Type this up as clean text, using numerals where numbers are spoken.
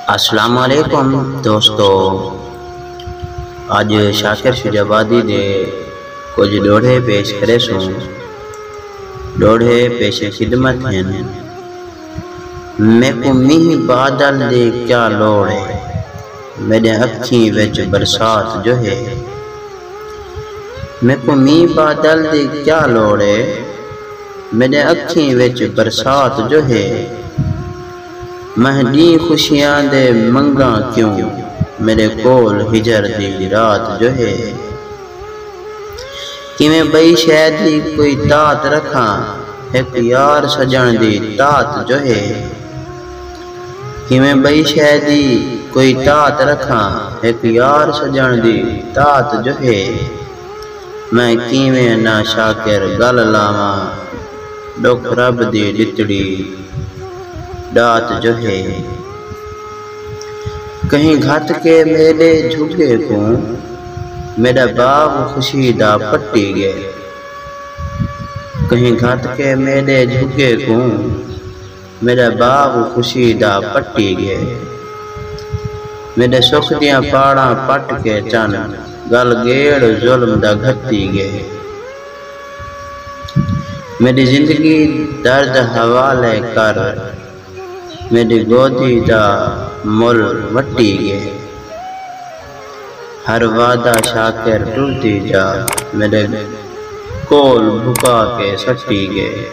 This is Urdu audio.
السلام علیکم دوستو، اج شاکر شجابادی دے کچھ لوڑے پیش کرے سوں۔ لوڑے پیش خدمت ہیں۔ میں کو میہ بادل دے کیا لوڑ ہے، میرے اکھیں وچ برسات جو ہے۔ میں کو میہ بادل دے کیا لوڑ ہے، میرے اکھیں وچ برسات جو ہے۔ مہدی خوشیاں دے منگاں کیوں، میرے کول ہجر دی رات جو ہے۔ کہ میں بئی شہد دی کوئی تات رکھاں، ایک یار سجن دی تات جو ہے۔ کہ میں بئی شہد دی کوئی تات رکھاں، ایک یار سجن دی تات جو ہے۔ میں کیویں نہ شاکر گل لاواں، ڈکھ رب دی ڈتڑی ڈات جو ہے۔ کہیں گھت کے میلے جھگے کو، میرا باغ خوشی دا پٹی گئے۔ کہیں گھت کے میلے جھگے کو، میرا باغ خوشی دا پٹی گئے۔ میرے سکھ دیاں پاڑاں پٹ کے چن، گل گیڑ ظلم دا گھتی گئے۔ میری زندگی درد حوالے کر، میری گودی دا مل وٹی گئے۔ ہر وعدہ شاکر ٹرتی جا، میرے کول بھکا کے سٹی گئے۔